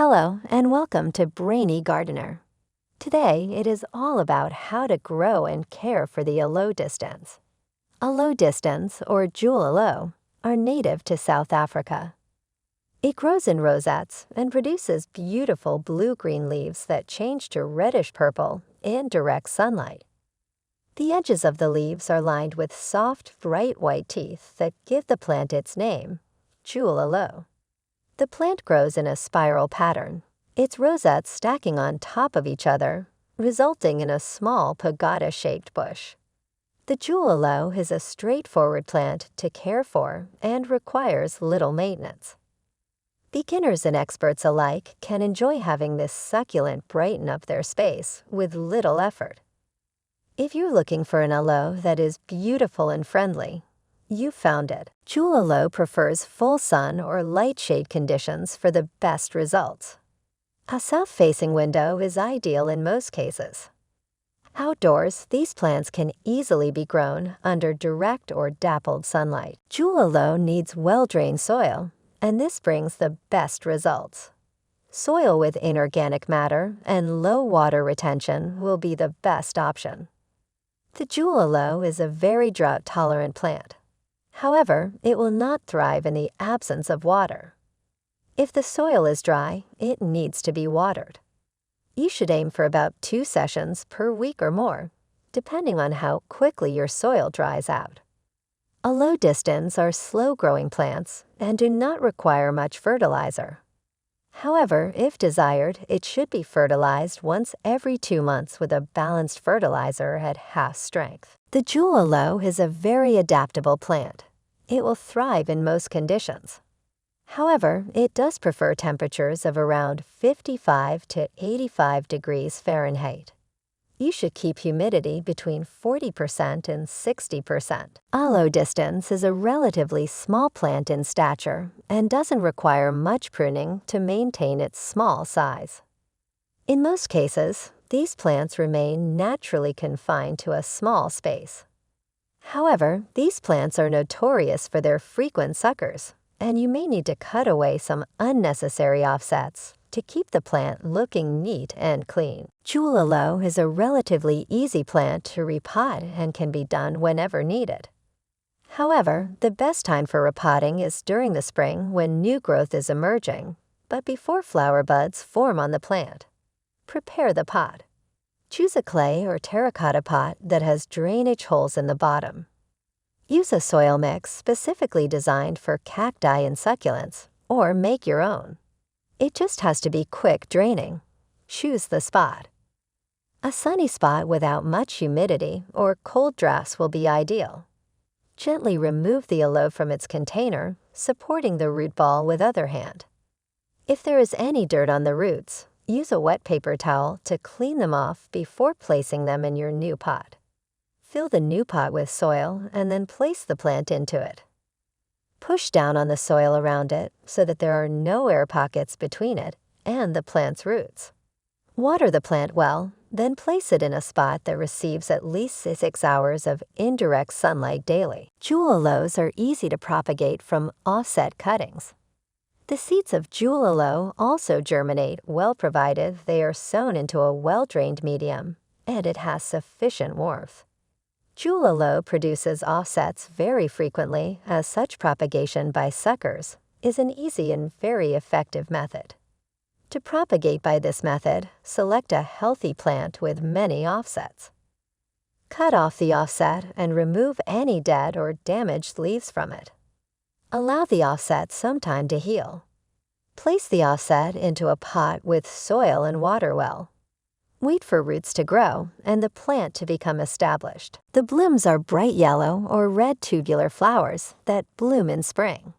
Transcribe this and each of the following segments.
Hello and welcome to Brainy Gardener. Today it is all about how to grow and care for the Aloe distans. Aloe distans, or Jewel Aloe, are native to South Africa. It grows in rosettes and produces beautiful blue-green leaves that change to reddish-purple in direct sunlight. The edges of the leaves are lined with soft, bright white teeth that give the plant its name, Jewel Aloe. The plant grows in a spiral pattern, its rosettes stacking on top of each other, resulting in a small pagoda-shaped bush. The Jewel Aloe is a straightforward plant to care for and requires little maintenance. Beginners and experts alike can enjoy having this succulent brighten up their space with little effort. If you're looking for an aloe that is beautiful and friendly, you found it. Jewel Aloe prefers full sun or light shade conditions for the best results. A south-facing window is ideal in most cases. Outdoors, these plants can easily be grown under direct or dappled sunlight. Jewel Aloe needs well-drained soil, and this brings the best results. Soil with inorganic matter and low water retention will be the best option. The Jewel Aloe is a very drought-tolerant plant. However, it will not thrive in the absence of water. If the soil is dry, it needs to be watered. You should aim for about 2 sessions per week or more, depending on how quickly your soil dries out. Aloe distans are slow-growing plants and do not require much fertilizer. However, if desired, it should be fertilized once every 2 months with a balanced fertilizer at half strength. The Jewel Aloe is a very adaptable plant. It will thrive in most conditions. However, it does prefer temperatures of around 55 to 85 degrees Fahrenheit. You should keep humidity between 40% and 60%. Aloe distans is a relatively small plant in stature and doesn't require much pruning to maintain its small size. In most cases, these plants remain naturally confined to a small space. However, these plants are notorious for their frequent suckers, and you may need to cut away some unnecessary offsets to keep the plant looking neat and clean. Jewel Aloe is a relatively easy plant to repot and can be done whenever needed. However, the best time for repotting is during the spring when new growth is emerging, but before flower buds form on the plant. Prepare the pot. Choose a clay or terracotta pot that has drainage holes in the bottom. Use a soil mix specifically designed for cacti and succulents, or make your own. It just has to be quick draining. Choose the spot. A sunny spot without much humidity or cold drafts will be ideal. Gently remove the aloe from its container, supporting the root ball with other hand. If there is any dirt on the roots, use a wet paper towel to clean them off before placing them in your new pot. Fill the new pot with soil and then place the plant into it. Push down on the soil around it so that there are no air pockets between it and the plant's roots. Water the plant well, then place it in a spot that receives at least 6 hours of indirect sunlight daily. Jewel Aloes are easy to propagate from offset cuttings. The seeds of Jewel Aloe also germinate well provided they are sown into a well-drained medium and it has sufficient warmth. Jewel Aloe produces offsets very frequently, as such propagation by suckers is an easy and very effective method. To propagate by this method, select a healthy plant with many offsets. Cut off the offset and remove any dead or damaged leaves from it. Allow the offset some time to heal. Place the offset into a pot with soil and water well. Wait for roots to grow and the plant to become established. The blooms are bright yellow or red tubular flowers that bloom in spring.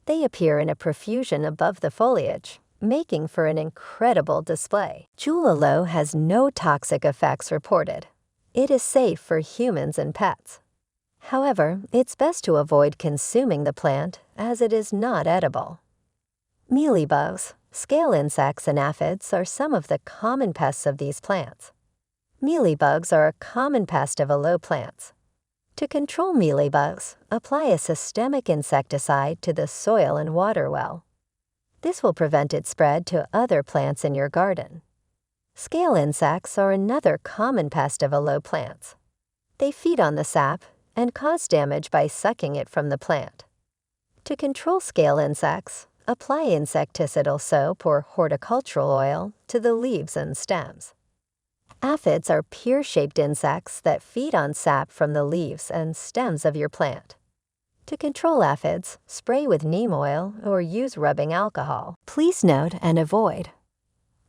They appear in a profusion above the foliage, making for an incredible display. Jewel Aloe has no toxic effects reported. It is safe for humans and pets. However, it's best to avoid consuming the plant as it is not edible. Mealybugs, scale insects, and aphids are some of the common pests of these plants. Mealybugs are a common pest of aloe plants. To control mealybugs, apply a systemic insecticide to the soil and water well. This will prevent its spread to other plants in your garden. Scale insects are another common pest of aloe plants. They feed on the sap and cause damage by sucking it from the plant. To control scale insects, apply insecticidal soap or horticultural oil to the leaves and stems. Aphids are pear-shaped insects that feed on sap from the leaves and stems of your plant. To control aphids, spray with neem oil or use rubbing alcohol. Please note and avoid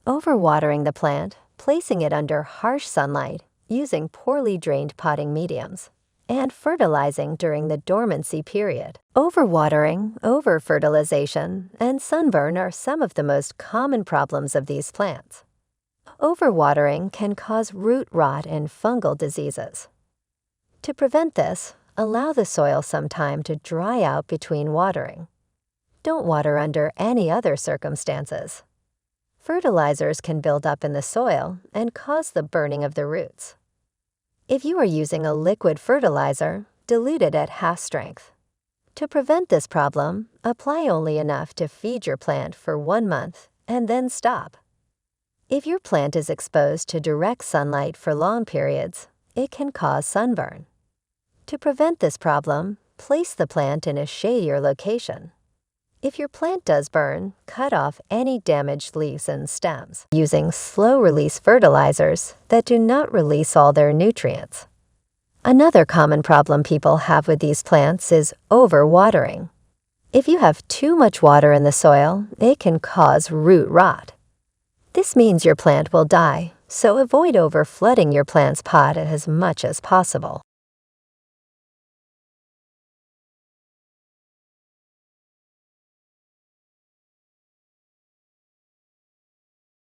overwatering the plant, placing it under harsh sunlight, using poorly drained potting mediums, and fertilizing during the dormancy period. Overwatering, overfertilization, and sunburn are some of the most common problems of these plants. Overwatering can cause root rot and fungal diseases. To prevent this, allow the soil some time to dry out between watering. Don't water under any other circumstances. Fertilizers can build up in the soil and cause the burning of the roots. If you are using a liquid fertilizer, dilute it at half strength. To prevent this problem, apply only enough to feed your plant for 1 month and then stop. If your plant is exposed to direct sunlight for long periods, it can cause sunburn. To prevent this problem, place the plant in a shadier location. If your plant does burn, cut off any damaged leaves and stems, using slow-release fertilizers that do not release all their nutrients. Another common problem people have with these plants is overwatering. If you have too much water in the soil, it can cause root rot. This means your plant will die, so avoid overflooding your plant's pot as much as possible.